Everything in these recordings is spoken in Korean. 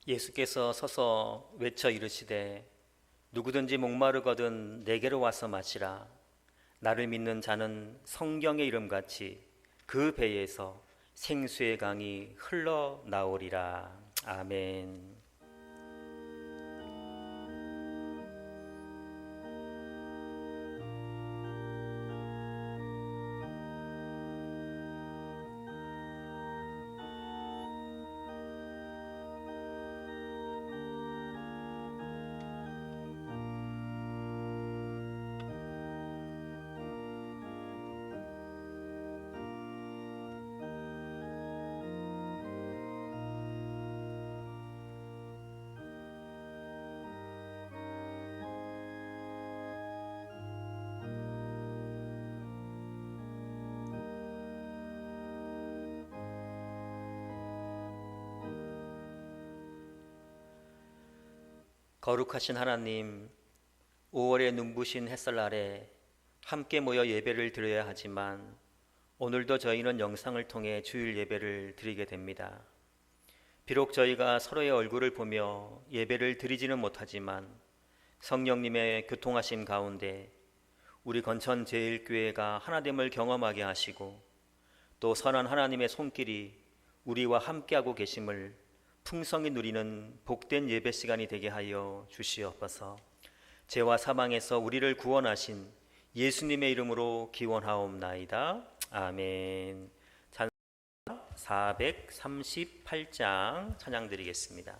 예수께서 서서 외쳐 이르시되 누구든지 목마르거든 내게로 와서 마시라. 나를 믿는 자는 성경의 이름같이 그 배에서 생수의 강이 흘러나오리라. 아멘. 거룩하신 하나님, 5월의 눈부신 햇살 아래 함께 모여 예배를 드려야 하지만 오늘도 저희는 영상을 통해 주일 예배를 드리게 됩니다. 비록 저희가 서로의 얼굴을 보며 예배를 드리지는 못하지만 성령님의 교통하심 가운데 우리 건천 제1교회가 하나됨을 경험하게 하시고 또 선한 하나님의 손길이 우리와 함께하고 계심을 풍성히 누리는 복된 예배 시간이 되게 하여 주시옵소서. 죄와 사망에서 우리를 구원하신 예수님의 이름으로 기원하옵나이다. 아멘. 찬송 438장 찬양 드리겠습니다.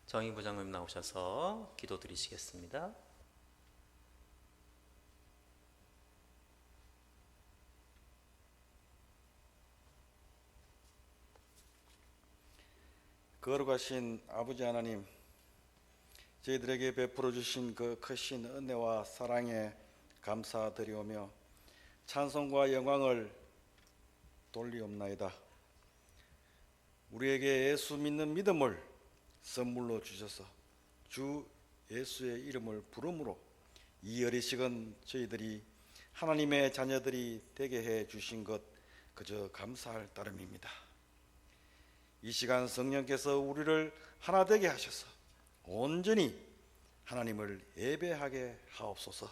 정희 부장님 나오셔서 기도 드리시겠습니다. 거룩하신 아버지 하나님, 저희들에게 베풀어 주신 그 크신 은혜와 사랑에 감사드리오며 찬송과 영광을 돌리옵나이다. 우리에게 예수 믿는 믿음을 선물로 주셔서 주 예수의 이름을 부름으로 이 어리석은 저희들이 하나님의 자녀들이 되게 해 주신 것 그저 감사할 따름입니다. 이 시간 성령께서 우리를 하나 되게 하셔서 온전히 하나님을 예배하게 하옵소서.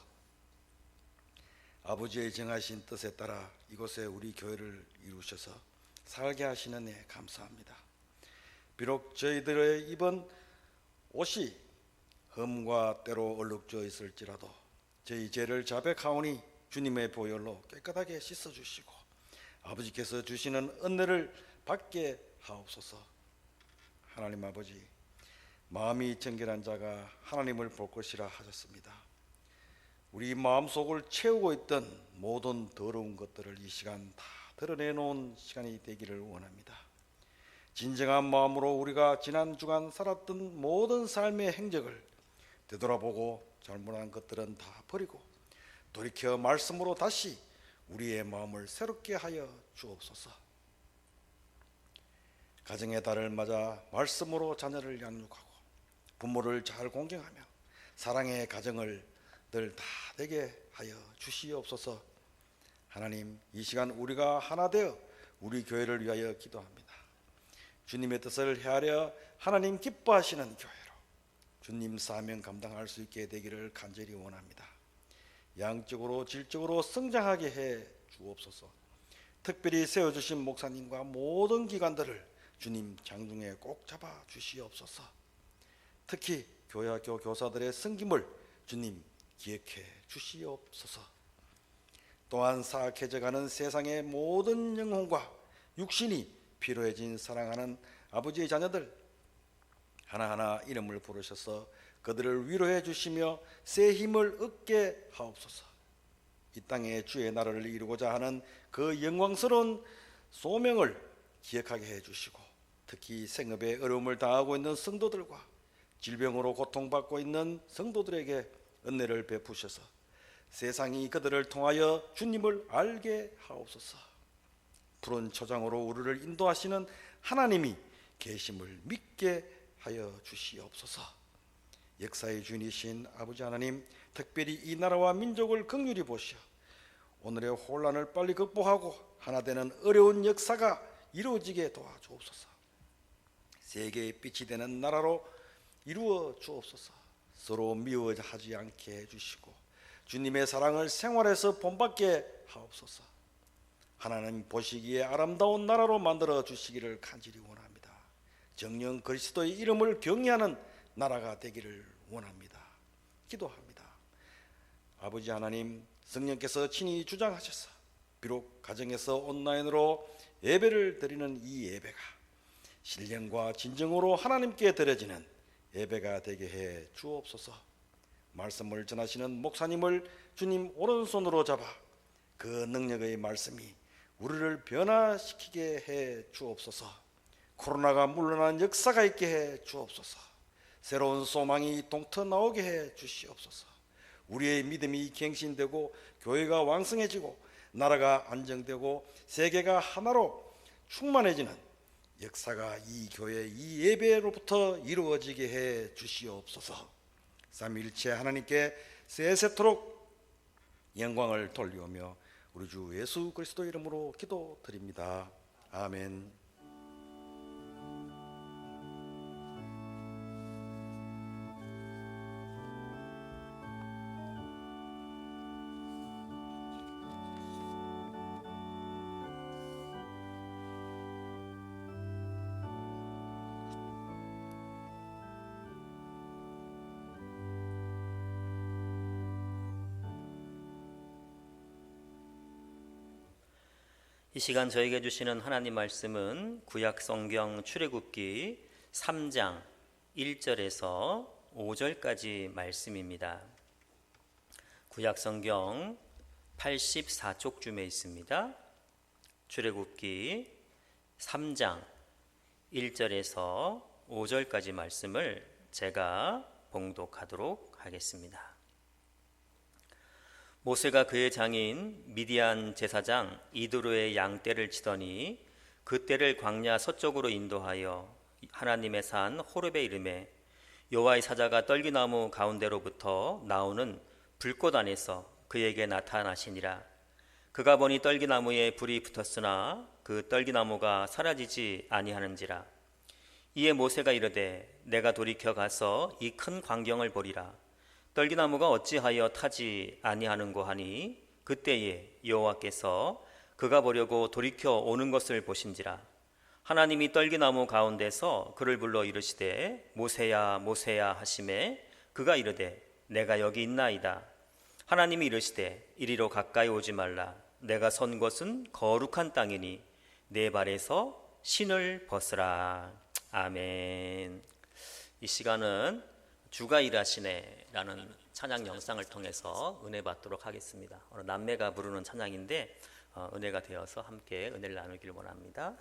아버지의 정하신 뜻에 따라 이곳에 우리 교회를 이루셔서 살게 하시는 애 감사합니다. 비록 저희들의 입은 옷이 흠과 때로 얼룩져 있을지라도 저희 죄를 자백하오니 주님의 보혈로 깨끗하게 씻어주시고 아버지께서 주시는 은혜를 받게 하옵소서. 하나님 아버지, 마음이 정결한 자가 하나님을 볼 것이라 하셨습니다. 우리 마음속을 채우고 있던 모든 더러운 것들을 이 시간 다 드러내놓은 시간이 되기를 원합니다. 진정한 마음으로 우리가 지난 주간 살았던 모든 삶의 행적을 되돌아보고 잘못한 것들은 다 버리고 돌이켜 말씀으로 다시 우리의 마음을 새롭게 하여 주옵소서. 가정의 달을 맞아 말씀으로 자녀를 양육하고 부모를 잘 공경하며 사랑의 가정을 늘 다 되게 하여 주시옵소서. 하나님, 이 시간 우리가 하나 되어 우리 교회를 위하여 기도합니다. 주님의 뜻을 헤아려 하나님 기뻐하시는 교회로 주님 사명 감당할 수 있게 되기를 간절히 원합니다. 양적으로 질적으로 성장하게 해 주옵소서. 특별히 세워주신 목사님과 모든 기관들을 주님 장중에 꼭 잡아 주시옵소서. 특히 교회학교 교사들의 섬김을 주님 기억해 주시옵소서. 또한 사악해져가는 세상의 모든 영혼과 육신이 피로해진 사랑하는 아버지의 자녀들 하나하나 이름을 부르셔서 그들을 위로해 주시며 새 힘을 얻게 하옵소서. 이 땅에 주의 나라를 이루고자 하는 그 영광스러운 소명을 기억하게 해 주시고 특히 생업에 어려움을 당하고 있는 성도들과 질병으로 고통받고 있는 성도들에게 은혜를 베푸셔서 세상이 그들을 통하여 주님을 알게 하옵소서. 푸른 초장으로 우리를 인도하시는 하나님이 계심을 믿게 하여 주시옵소서. 역사의 주인이신 아버지 하나님, 특별히 이 나라와 민족을 긍휼히 보시어 오늘의 혼란을 빨리 극복하고 하나 되는 어려운 역사가 이루어지게 도와주옵소서. 세계의 빛이 되는 나라로 이루어 주옵소서. 서로 미워하지 않게 해주시고 주님의 사랑을 생활에서 본받게 하옵소서. 하나님 보시기에 아름다운 나라로 만들어 주시기를 간절히 원합니다. 정령 그리스도의 이름을 경외하는 나라가 되기를 원합니다. 기도합니다. 아버지 하나님, 성령께서 친히 주장하셔서 비록 가정에서 온라인으로 예배를 드리는 이 예배가 신령과 진정으로 하나님께 드려지는 예배가 되게 해 주옵소서. 말씀을 전하시는 목사님을 주님 오른손으로 잡아 그 능력의 말씀이 우리를 변화시키게 해 주옵소서. 코로나가 물러난 역사가 있게 해 주옵소서. 새로운 소망이 동터 나오게 해 주시옵소서. 우리의 믿음이 갱신되고 교회가 왕성해지고 나라가 안정되고 세계가 하나로 충만해지는 역사가 이 교회 이 예배로부터 이루어지게 해 주시옵소서. 삼위일체 하나님께 세세토록 영광을 돌리오며 우리 주 예수 그리스도 이름으로 기도드립니다. 아멘. 이 시간 저에게 주시는 하나님 말씀은 구약 성경 출애굽기 3장 1절에서 5절까지 말씀입니다. 구약 성경 84쪽쯤에 있습니다. 출애굽기 3장 1절에서 5절까지 말씀을 제가 봉독하도록 하겠습니다. 모세가 그의 장인 미디안 제사장 이드로의 양떼를 치더니 그 떼를 광야 서쪽으로 인도하여 하나님의 산 호렙에 이르매 여호와의 사자가 떨기나무 가운데로부터 나오는 불꽃 안에서 그에게 나타나시니라. 그가 보니 떨기나무에 불이 붙었으나 그 떨기나무가 사라지지 아니하는지라. 이에 모세가 이르되 내가 돌이켜 가서 이 큰 광경을 보리라. 떨기나무가 어찌하여 타지 아니하는고 하니 그때에 여호와께서 그가 보려고 돌이켜 오는 것을 보신지라. 하나님이 떨기나무 가운데서 그를 불러 이르시되 모세야 모세야 하시매 그가 이르되 내가 여기 있나이다. 하나님이 이르시되 이리로 가까이 오지 말라. 내가 선 곳은 거룩한 땅이니 내 발에서 신을 벗으라. 아멘. 이 시간은 주가 일하시네라는 찬양 영상을 통해서 은혜 받도록 하겠습니다. 오늘 남매가 부르는 찬양인데 은혜가 되어서 함께 은혜를 나누길 원합니다.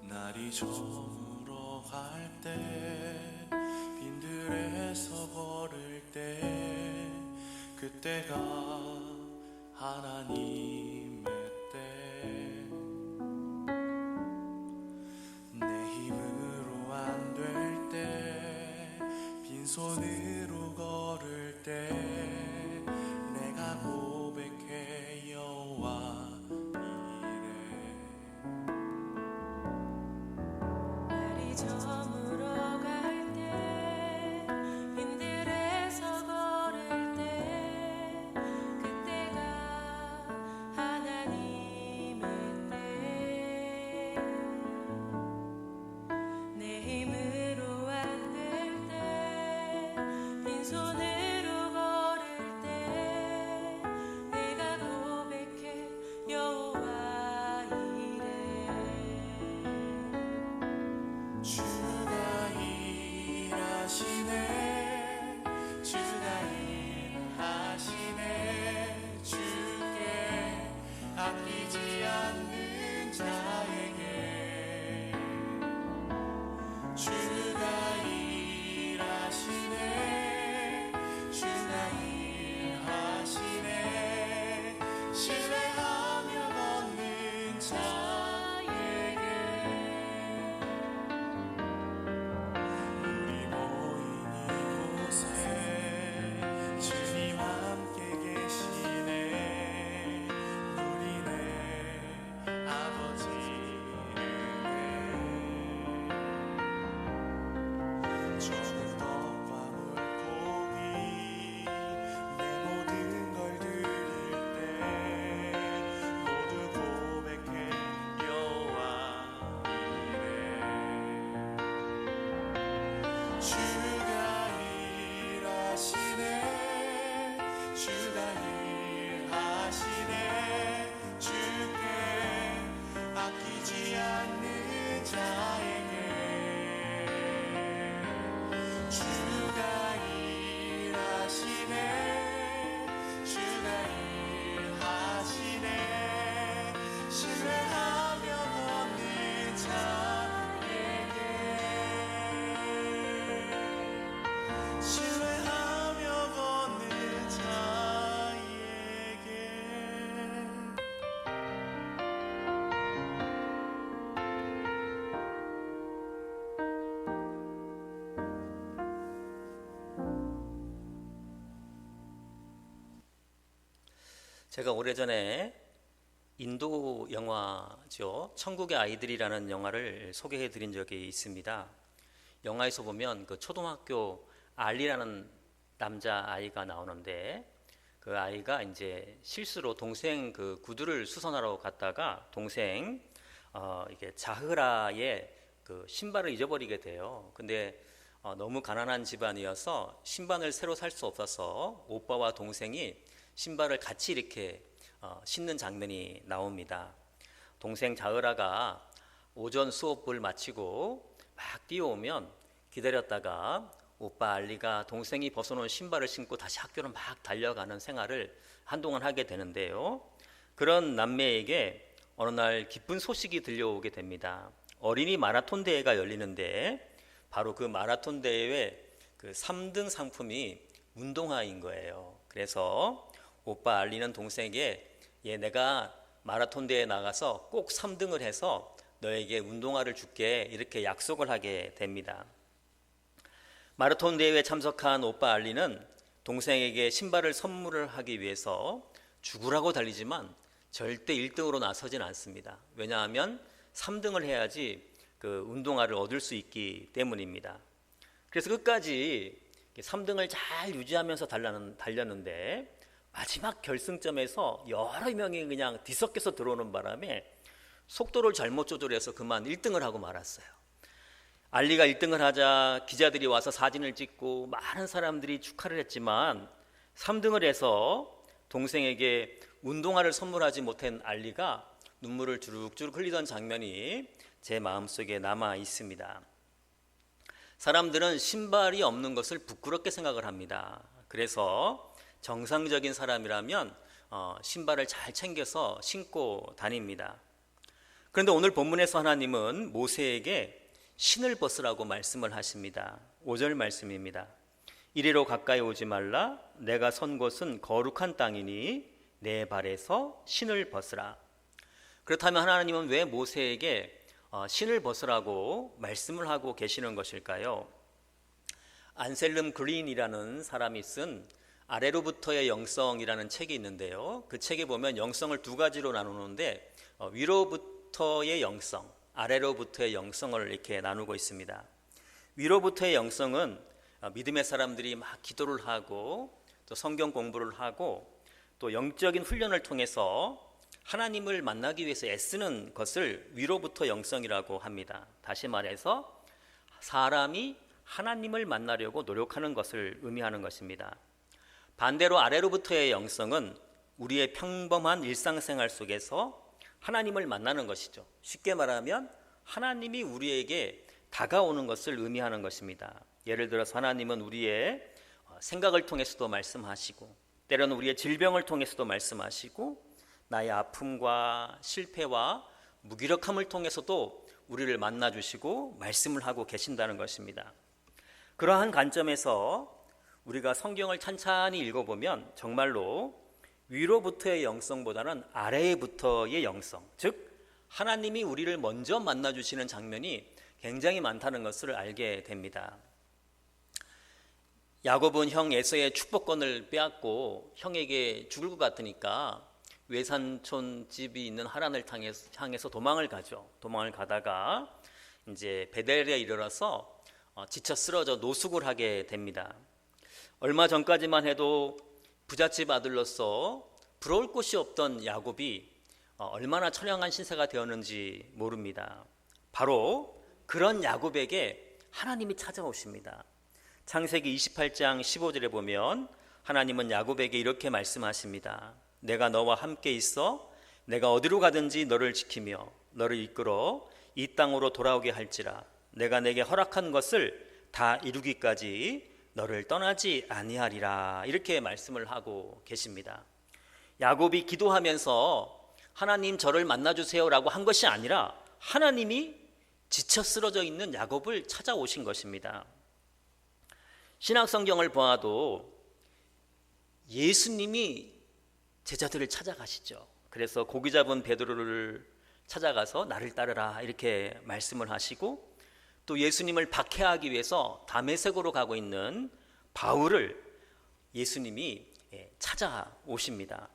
날이 저물어 갈 때 빈들에서 걸을 때 그때가 하나님의 때 내 힘으로 안 될 때 빈손으로 걸을 때 내가 고백해 여호와 저물어 갈 때 빈들에서 걸을 때 그때가 하나님의 때 내 힘으로 안 될 때 빈손으로 걸을 때 내가 고백해 여호와 이래. 주가 일하시네 주가 일하시네 주께 아끼지 않는 자에게 주가 일하시네 주가 일하시네 신뢰하며 걷는 자에게 우리 모인 이곳에 주님 함께 계시네 누리네 아버지를 적은 떡과 물고기 내 모든 걸 드릴 때 모두 고백해 여호와 이래. 주가 일하시네 주가 일하시네 주께 아끼지 않는 자에게 주가 일하시네 주가 일하시네 신뢰하며 걷는 자에게 신뢰하며 걷는 자에게 제가 오래전에 인도 영화죠. 천국의 아이들이라는 영화를 소개해 드린 적이 있습니다. 영화에서 보면 그 초등학교 알리라는 남자 아이가 나오는데 그 아이가 이제 실수로 동생 그 구두를 수선하러 갔다가 동생 이게 자흐라의 그 신발을 잊어버리게 돼요. 근데 너무 가난한 집안이어서 신발을 새로 살 수 없어서 오빠와 동생이 신발을 같이 이렇게 신는 장면이 나옵니다. 동생 자흐라가 오전 수업을 마치고 막 뛰어오면 기다렸다가 오빠 알리가 동생이 벗어놓은 신발을 신고 다시 학교로 막 달려가는 생활을 한동안 하게 되는데요. 그런 남매에게 어느 날 기쁜 소식이 들려오게 됩니다. 어린이 마라톤 대회가 열리는데 바로 그 마라톤 대회의 그 3등 상품이 운동화인 거예요. 그래서 오빠 알리는 동생에게 내가 마라톤 대회에 나가서 꼭 3등을 해서 너에게 운동화를 줄게 이렇게 약속을 하게 됩니다. 마라톤 대회에 참석한 오빠 알리는 동생에게 신발을 선물을 하기 위해서 죽으라고 달리지만 절대 1등으로 나서진 않습니다. 왜냐하면 3등을 해야지 그 운동화를 얻을 수 있기 때문입니다. 그래서 끝까지 3등을 잘 유지하면서 달렸는데 마지막 결승점에서 여러 명이 그냥 뒤섞여서 들어오는 바람에 속도를 잘못 조절해서 그만 1등을 하고 말았어요. 알리가 1등을 하자 기자들이 와서 사진을 찍고 많은 사람들이 축하를 했지만 3등을 해서 동생에게 운동화를 선물하지 못한 알리가 눈물을 주룩주룩 흘리던 장면이 제 마음속에 남아 있습니다. 사람들은 신발이 없는 것을 부끄럽게 생각을 합니다. 그래서 정상적인 사람이라면 신발을 잘 챙겨서 신고 다닙니다. 그런데 오늘 본문에서 하나님은 모세에게 신을 벗으라고 말씀을 하십니다. 5절 말씀입니다. 이리로 가까이 오지 말라. 내가 선 곳은 거룩한 땅이니 내 발에서 신을 벗으라. 그렇다면 하나님은 왜 모세에게 신을 벗으라고 말씀을 하고 계시는 것일까요? 안셀름 그린이라는 사람이 쓴 아래로부터의 영성이라는 책이 있는데요. 그 책에 보면 영성을 두 가지로 나누는데 위로부터의 영성, 아래로부터의 영성을 이렇게 나누고 있습니다. 위로부터의 영성은 믿음의 사람들이 막 기도를 하고 또 성경 공부를 하고 또 영적인 훈련을 통해서 하나님을 만나기 위해서 애쓰는 것을 위로부터 영성이라고 합니다. 다시 말해서 사람이 하나님을 만나려고 노력하는 것을 의미하는 것입니다. 반대로 아래로부터의 영성은 우리의 평범한 일상생활 속에서 하나님을 만나는 것이죠. 쉽게 말하면 하나님이 우리에게 다가오는 것을 의미하는 것입니다. 예를 들어서 하나님은 우리의 생각을 통해서도 말씀하시고 때로는 우리의 질병을 통해서도 말씀하시고 나의 아픔과 실패와 무기력함을 통해서도 우리를 만나주시고 말씀을 하고 계신다는 것입니다. 그러한 관점에서 우리가 성경을 찬찬히 읽어보면 정말로 위로부터의 영성보다는 아래부터의 영성, 즉 하나님이 우리를 먼저 만나주시는 장면이 굉장히 많다는 것을 알게 됩니다. 야곱은 형 에서의 축복권을 빼앗고 형에게 죽을 것 같으니까 외산촌 집이 있는 하란을 향해서 도망을 가죠. 도망을 가다가 이제 베델에 이르러서 지쳐 쓰러져 노숙을 하게 됩니다. 얼마 전까지만 해도 부잣집 아들로서 부러울 곳이 없던 야곱이 얼마나 처량한 신세가 되었는지 모릅니다. 바로 그런 야곱에게 하나님이 찾아오십니다. 창세기 28장 15절에 보면 하나님은 야곱에게 이렇게 말씀하십니다. 내가 너와 함께 있어 내가 어디로 가든지 너를 지키며 너를 이끌어 이 땅으로 돌아오게 할지라 내가 내게 허락한 것을 다 이루기까지 너를 떠나지 아니하리라 이렇게 말씀을 하고 계십니다. 야곱이 기도하면서 하나님 저를 만나주세요라고 한 것이 아니라 하나님이 지쳐 쓰러져 있는 야곱을 찾아오신 것입니다. 신약성경을 보아도 예수님이 제자들을 찾아가시죠. 그래서 고기 잡은 베드로를 찾아가서 나를 따르라 이렇게 말씀을 하시고 또 예수님을 박해하기 위해서 다메섹으로 가고 있는 바울을 예수님이 찾아오십니다.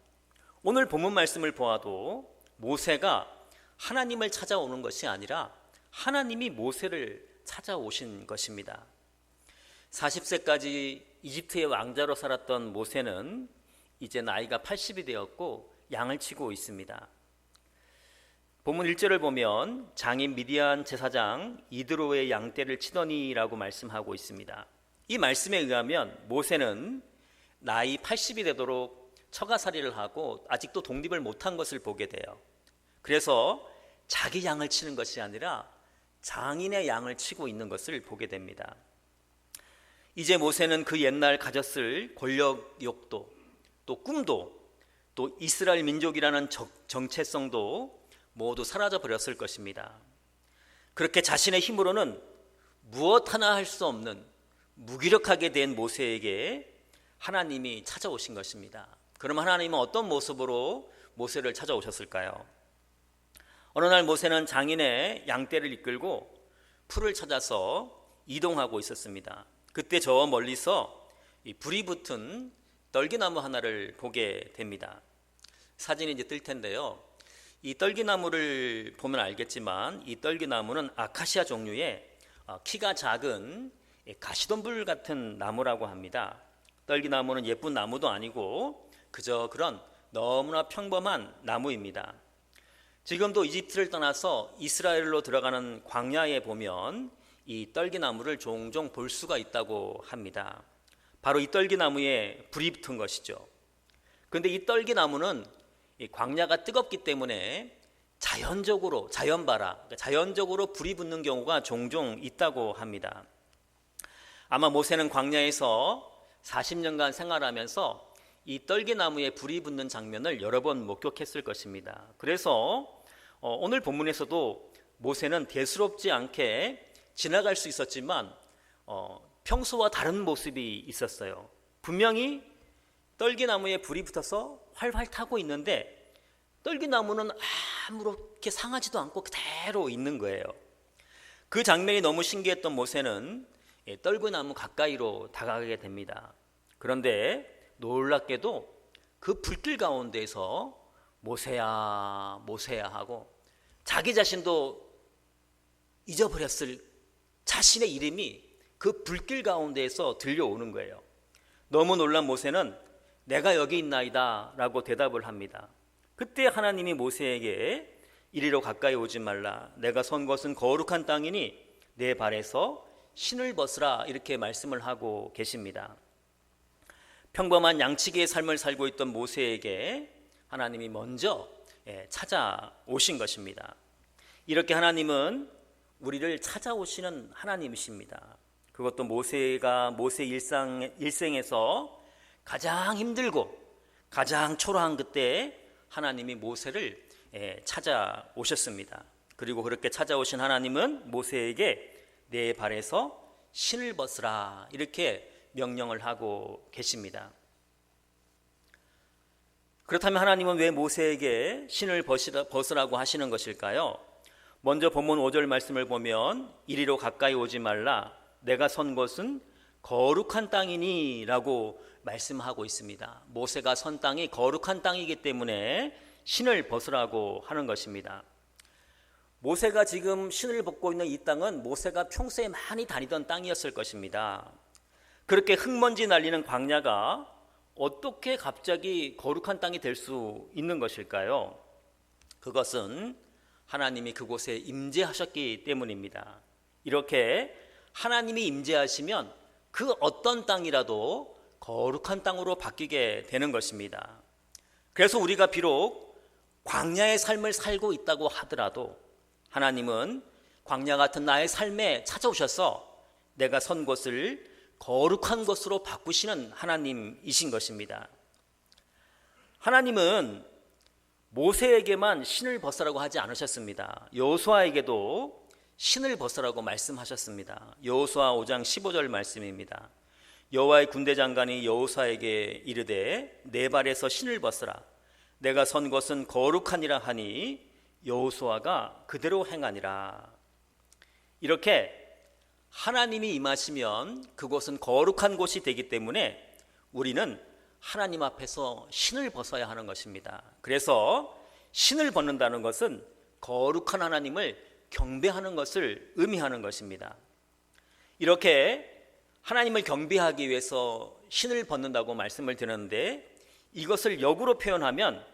오늘 본문 말씀을 보아도 모세가 하나님을 찾아오는 것이 아니라 하나님이 모세를 찾아오신 것입니다. 40세까지 이집트의 왕자로 살았던 모세는 이제 나이가 80이 되었고 양을 치고 있습니다. 본문 1절을 보면 장인 미디안 제사장 이드로의 양떼를 치더니라고 말씀하고 있습니다. 이 말씀에 의하면 모세는 나이 80이 되도록 처가살이를 하고 아직도 독립을 못한 것을 보게 돼요. 그래서 자기 양을 치는 것이 아니라 장인의 양을 치고 있는 것을 보게 됩니다. 이제 모세는 그 옛날 가졌을 권력욕도 또 꿈도 또 이스라엘 민족이라는 정체성도 모두 사라져 버렸을 것입니다. 그렇게 자신의 힘으로는 무엇 하나 할 수 없는 무기력하게 된 모세에게 하나님이 찾아오신 것입니다. 그럼 하나님은 어떤 모습으로 모세를 찾아오셨을까요? 어느 날 모세는 장인의 양떼를 이끌고 풀을 찾아서 이동하고 있었습니다. 그때 저 멀리서 이 불이 붙은 떨기나무 하나를 보게 됩니다. 사진이 이제 뜰 텐데요. 이 떨기나무를 보면 알겠지만 이 떨기나무는 아카시아 종류의 키가 작은 가시덤불 같은 나무라고 합니다. 떨기나무는 예쁜 나무도 아니고 그저 그런 너무나 평범한 나무입니다. 지금도 이집트를 떠나서 이스라엘로 들어가는 광야에 보면 이 떨기나무를 종종 볼 수가 있다고 합니다. 바로 이 떨기나무에 불이 붙은 것이죠. 그런데 이 떨기나무는 이 광야가 뜨겁기 때문에 자연적으로 불이 붙는 경우가 종종 있다고 합니다. 아마 모세는 광야에서 40년간 생활하면서 이 떨기나무에 불이 붙는 장면을 여러 번 목격했을 것입니다. 그래서 오늘 본문에서도 모세는 대수롭지 않게 지나갈 수 있었지만 평소와 다른 모습이 있었어요. 분명히 떨기나무에 불이 붙어서 활활 타고 있는데 떨기나무는 아무렇게 상하지도 않고 그대로 있는 거예요. 그 장면이 너무 신기했던 모세는 떨기나무 가까이로 다가가게 됩니다. 그런데 놀랍게도 그 불길 가운데에서 모세야 모세야 하고 자기 자신도 잊어버렸을 자신의 이름이 그 불길 가운데에서 들려오는 거예요. 너무 놀란 모세는 내가 여기 있나이다 라고 대답을 합니다. 그때 하나님이 모세에게 이리로 가까이 오지 말라. 내가 선 것은 거룩한 땅이니 내 발에서 신을 벗으라 이렇게 말씀을 하고 계십니다. 평범한 양치기의 삶을 살고 있던 모세에게 하나님이 먼저 찾아오신 것입니다. 이렇게 하나님은 우리를 찾아오시는 하나님이십니다. 그것도 모세가 모세 일생에서 가장 힘들고 가장 초라한 그때 하나님이 모세를 찾아오셨습니다. 그리고 그렇게 찾아오신 하나님은 모세에게 내 발에서 신을 벗으라 이렇게 명령을 하고 계십니다. 그렇다면 하나님은 왜 모세에게 신을 벗으라고 하시는 것일까요? 먼저 본문 5절 말씀을 보면 이리로 가까이 오지 말라. 내가 선 곳은 거룩한 땅이니 라고 말씀하고 있습니다. 모세가 선 땅이 거룩한 땅이기 때문에 신을 벗으라고 하는 것입니다. 모세가 지금 신을 벗고 있는 이 땅은 모세가 평소에 많이 다니던 땅이었을 것입니다. 그렇게 흙먼지 날리는 광야가 어떻게 갑자기 거룩한 땅이 될 수 있는 것일까요? 그것은 하나님이 그곳에 임재하셨기 때문입니다. 이렇게 하나님이 임재하시면 그 어떤 땅이라도 거룩한 땅으로 바뀌게 되는 것입니다. 그래서 우리가 비록 광야의 삶을 살고 있다고 하더라도 하나님은 광야 같은 나의 삶에 찾아오셔서 내가 선 곳을 거룩한 것으로 바꾸시는 하나님이신 것입니다. 하나님은 모세에게만 신을 벗으라고 하지 않으셨습니다. 여호수아에게도 신을 벗으라고 말씀하셨습니다. 여호수아 5장 15절 말씀입니다. 여호와의 군대 장관이 여호수아에게 이르되 내 발에서 신을 벗으라. 내가 선 것은 거룩하니라 하니 여호수아가 그대로 행하니라. 이렇게 하나님이 임하시면 그곳은 거룩한 곳이 되기 때문에 우리는 하나님 앞에서 신을 벗어야 하는 것입니다. 그래서 신을 벗는다는 것은 거룩한 하나님을 경배하는 것을 의미하는 것입니다. 이렇게 하나님을 경배하기 위해서 신을 벗는다고 말씀을 드렸는데 이것을 역으로 표현하면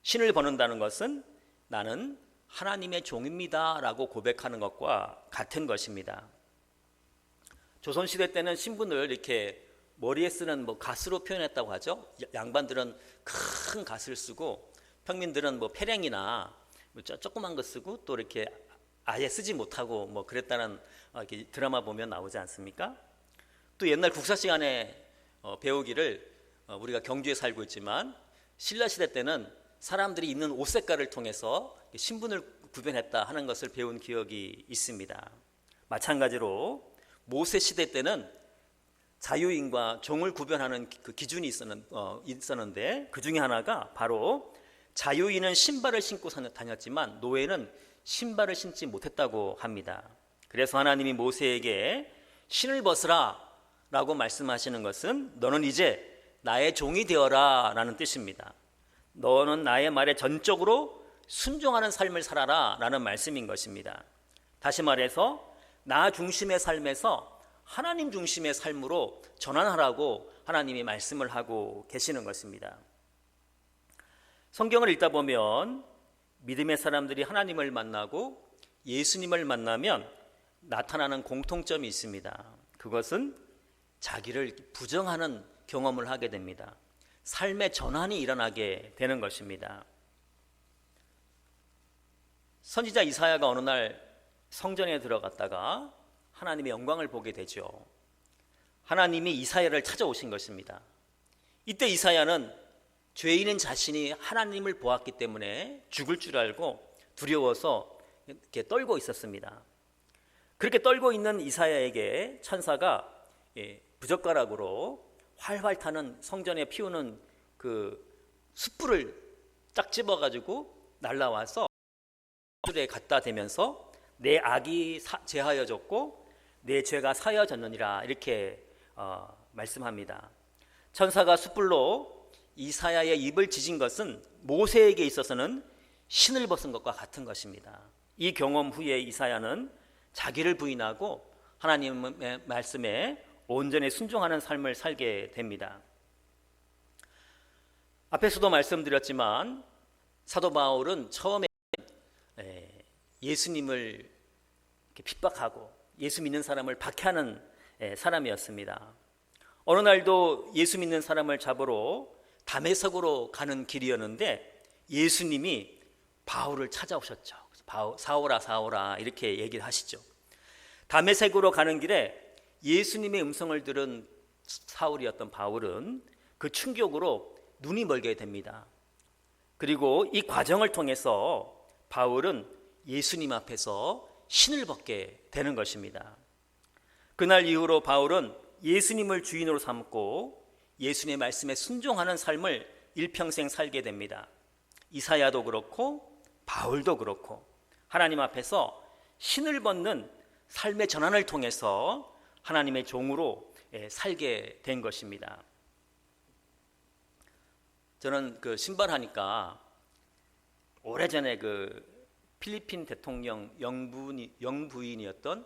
신을 벗는다는 것은 나는 하나님의 종입니다 라고 고백하는 것과 같은 것입니다. 조선시대 때는 신분을 이렇게 머리에 쓰는 갓으로 표현했다고 하죠. 양반들은 큰 갓을 쓰고 평민들은 페랭이나 조그만 거 쓰고 또 이렇게 아예 쓰지 못하고 그랬다는 이렇게 드라마 보면 나오지 않습니까? 또 옛날 국사 시간에 배우기를 우리가 경주에 살고 있지만 신라시대 때는 사람들이 입는 옷 색깔을 통해서 신분을 구별했다 하는 것을 배운 기억이 있습니다. 마찬가지로 모세 시대 때는 자유인과 종을 구별하는 그 기준이 있었는데 그 중에 하나가 바로 자유인은 신발을 신고 다녔지만 노예는 신발을 신지 못했다고 합니다. 그래서 하나님이 모세에게 신을 벗으라 라고 말씀하시는 것은 너는 이제 나의 종이 되어라 라는 뜻입니다. 너는 나의 말에 전적으로 순종하는 삶을 살아라 라는 말씀인 것입니다. 다시 말해서 나 중심의 삶에서 하나님 중심의 삶으로 전환하라고 하나님이 말씀을 하고 계시는 것입니다. 성경을 읽다 보면 믿음의 사람들이 하나님을 만나고 예수님을 만나면 나타나는 공통점이 있습니다. 그것은 자기를 부정하는 경험을 하게 됩니다. 삶의 전환이 일어나게 되는 것입니다. 선지자 이사야가 어느 날 성전에 들어갔다가 하나님의 영광을 보게 되죠. 하나님이 이사야를 찾아오신 것입니다. 이때 이사야는 죄인인 자신이 하나님을 보았기 때문에 죽을 줄 알고 두려워서 이렇게 떨고 있었습니다. 그렇게 떨고 있는 이사야에게 천사가 부젓가락으로 활활 타는 성전에 피우는 그 숯불을 딱 집어가지고 날라와서 에 갖다 대면서 내 악이 제하여졌고 내 죄가 사여졌느니라 이렇게 말씀합니다. 천사가 숯불로 이사야의 입을 지진 것은 모세에게 있어서는 신을 벗은 것과 같은 것입니다. 이 경험 후에 이사야는 자기를 부인하고 하나님의 말씀에 온전히 순종하는 삶을 살게 됩니다. 앞에서도 말씀드렸지만 사도 바울은 처음에 예수님을 핍박하고 예수 믿는 사람을 박해하는 사람이었습니다. 어느 날도 예수 믿는 사람을 잡으러 다메섹으로 가는 길이었는데 예수님이 바울을 찾아오셨죠. 사오라 사오라 이렇게 얘기를 하시죠. 다메섹으로 가는 길에 예수님의 음성을 들은 사울이었던 바울은 그 충격으로 눈이 멀게 됩니다. 그리고 이 과정을 통해서 바울은 예수님 앞에서 신을 벗게 되는 것입니다. 그날 이후로 바울은 예수님을 주인으로 삼고 예수님의 말씀에 순종하는 삶을 일평생 살게 됩니다. 이사야도 그렇고 바울도 그렇고 하나님 앞에서 신을 벗는 삶의 전환을 통해서 하나님의 종으로 살게 된 것입니다. 저는 그 신발하니까 오래전에 그 필리핀 대통령 영부인이었던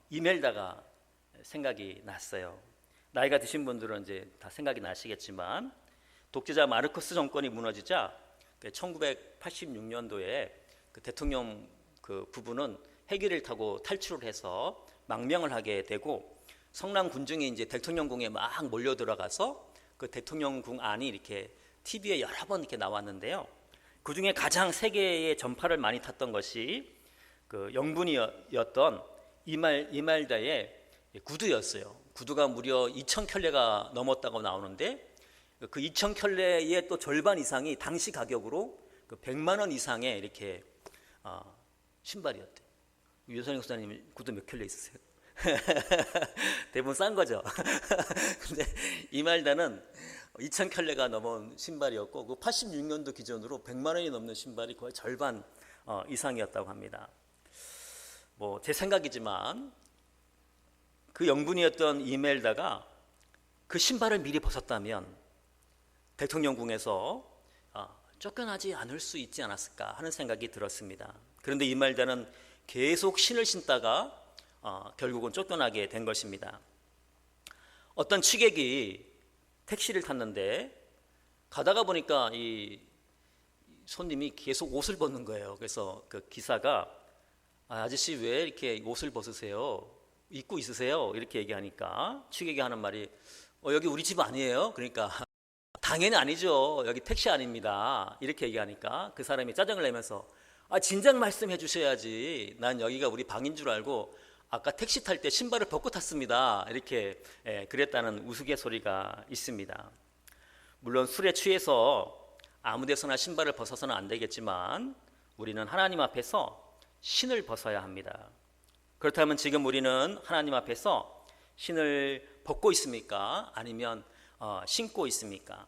이멜다가 생각이 났어요. 나이가 드신 분들은 이제 다 생각이 나시겠지만 독재자 마르코스 정권이 무너지자 1986년도에 그 대통령 그 부부는 헬기를 타고 탈출을 해서 망명을 하게 되고 성남 군중이 이제 대통령궁에 막 몰려 들어가서 그 대통령궁 안이 이렇게 TV에 여러 번 이렇게 나왔는데요. 그 중에 가장 세계의 전파를 많이 탔던 것이 그 영분이었던 이말다의 구두였어요. 구두가 무려 2,000켤레가 넘었다고 나오는데 그 2,000켤레의 또 절반 이상이 당시 가격으로 그 100만 원 이상의 이렇게 신발이었대요. 유선영 목사님 구두 몇 켤레 있으세요? 대부분 싼 거죠. 근데 이말다는 2,000켤레가 넘은 신발이었고 그 86년도 기준으로 100만 원이 넘는 신발이 거의 절반 이상이었다고 합니다. 뭐 제 생각이지만 그 영분이었던 이멜다가 그 신발을 미리 벗었다면 대통령궁에서 쫓겨나지 않을 수 있지 않았을까 하는 생각이 들었습니다. 그런데 이멜다는 계속 신을 신다가 결국은 쫓겨나게 된 것입니다. 어떤 취객이 택시를 탔는데 가다가 보니까 이 손님이 계속 옷을 벗는 거예요. 그래서 그 기사가 아저씨 왜 이렇게 옷을 벗으세요? 입고 있으세요? 이렇게 얘기하니까 취객이 하는 말이 여기 우리 집 아니에요? 그러니까 당연히 아니죠. 여기 택시 아닙니다. 이렇게 얘기하니까 그 사람이 짜증을 내면서 진작 말씀해 주셔야지. 난 여기가 우리 방인 줄 알고 아까 택시 탈 때 신발을 벗고 탔습니다. 이렇게 그랬다는 우스갯소리가 있습니다. 물론 술에 취해서 아무 데서나 신발을 벗어서는 안 되겠지만 우리는 하나님 앞에서 신을 벗어야 합니다. 그렇다면 지금 우리는 하나님 앞에서 신을 벗고 있습니까? 아니면 신고 있습니까?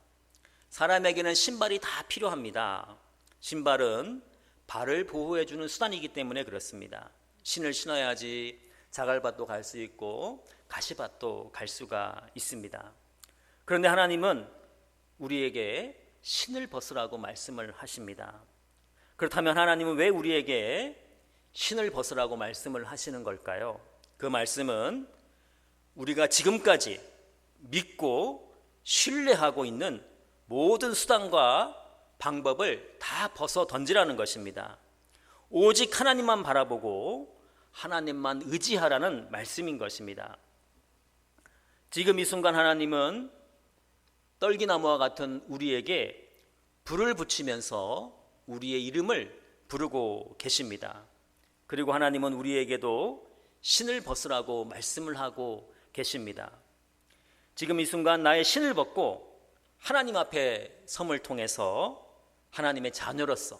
사람에게는 신발이 다 필요합니다. 신발은 발을 보호해주는 수단이기 때문에 그렇습니다. 신을 신어야지 자갈밭도 갈 수 있고 가시밭도 갈 수가 있습니다. 그런데 하나님은 우리에게 신을 벗으라고 말씀을 하십니다. 그렇다면 하나님은 왜 우리에게 신을 벗으라고 말씀을 하시는 걸까요? 그 말씀은 우리가 지금까지 믿고 신뢰하고 있는 모든 수단과 방법을 다 벗어 던지라는 것입니다. 오직 하나님만 바라보고 하나님만 의지하라는 말씀인 것입니다. 지금 이 순간 하나님은 떨기나무와 같은 우리에게 불을 붙이면서 우리의 이름을 부르고 계십니다. 그리고 하나님은 우리에게도 신을 벗으라고 말씀을 하고 계십니다. 지금 이 순간 나의 신을 벗고 하나님 앞에 섬을 통해서 하나님의 자녀로서,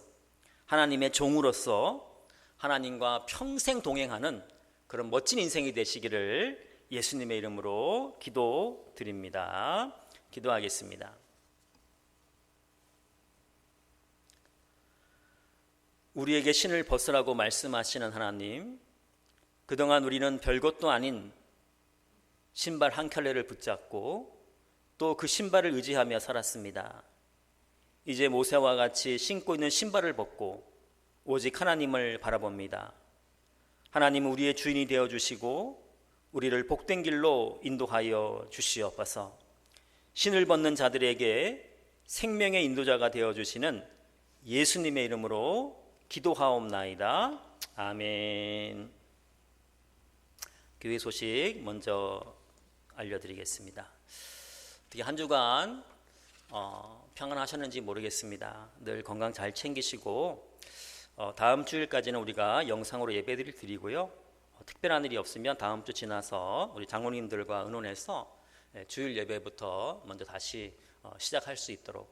하나님의 종으로서 하나님과 평생 동행하는 그런 멋진 인생이 되시기를 예수님의 이름으로 기도드립니다. 기도하겠습니다. 우리에게 신을 벗으라고 말씀하시는 하나님, 그동안 우리는 별것도 아닌 신발 한 켤레를 붙잡고 또 그 신발을 의지하며 살았습니다. 이제 모세와 같이 신고 있는 신발을 벗고 오직 하나님을 바라봅니다. 하나님은 우리의 주인이 되어주시고 우리를 복된 길로 인도하여 주시옵소서. 신을 벗는 자들에게 생명의 인도자가 되어주시는 예수님의 이름으로 기도하옵나이다. 아멘. 교회 소식 먼저 알려드리겠습니다. 어떻게 한 주간 평안하셨는지 모르겠습니다. 늘 건강 잘 챙기시고 다음 주일까지는 우리가 영상으로 예배드릴 드리고요. 특별한 일이 없으면 다음 주 지나서 우리 장로님들과 의논해서 주일 예배부터 먼저 다시 시작할 수 있도록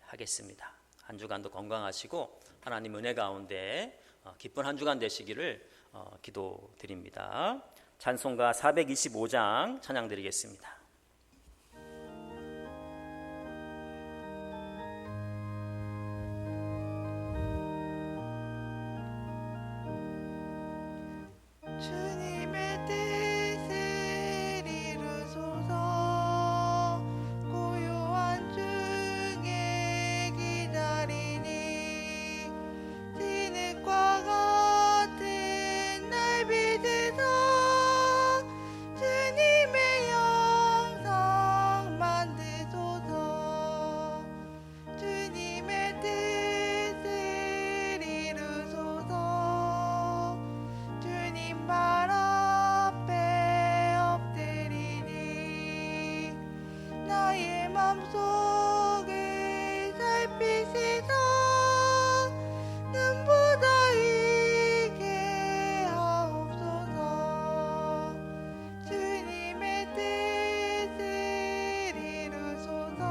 하겠습니다. 한 주간도 건강하시고 하나님 은혜 가운데 기쁜 한 주간 되시기를 기도드립니다. 찬송가 425장 찬양 드리겠습니다. 주님의 뜻을 이루소서. 고요한 중에 기다리니 진흙과 같은 날 빛에서 주님의 영상 만드소서. 주님의 뜻을 이루소서. 주님 발 앞에 엎드리니 나의 맘속을 살피시사 눈보다 이게 하옵소서. 주님의 뜻을 이루소서.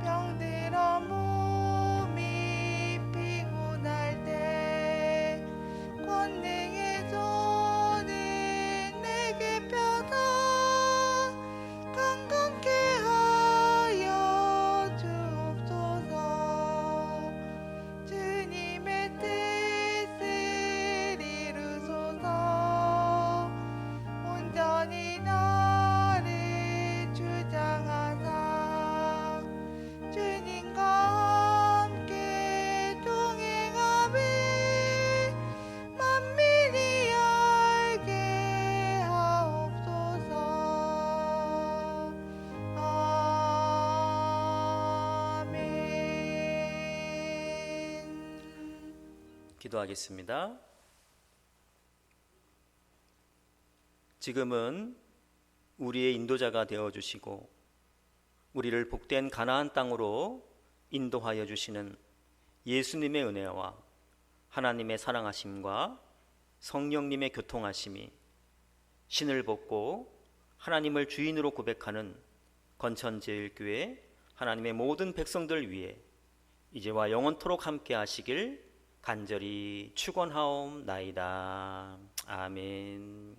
병들어 몸이 피곤할 때 권능의 손을 내게 펴서 건강케 하여 주옵소서. 주님의 뜻을 이루소서. 온전히 나를 주장하사 주님과 함께 동행함을 만민이 알게 하옵소서. 아멘. 기도하겠습니다. 지금은 우리의 인도자가 되어주시고 우리를 복된 가나안 땅으로 인도하여 주시는 예수님의 은혜와 하나님의 사랑하심과 성령님의 교통하심이 신을 벗고 하나님을 주인으로 고백하는 건천제일교회 하나님의 모든 백성들 위해 이제와 영원토록 함께 하시길 간절히 축원하옵나이다. 아멘.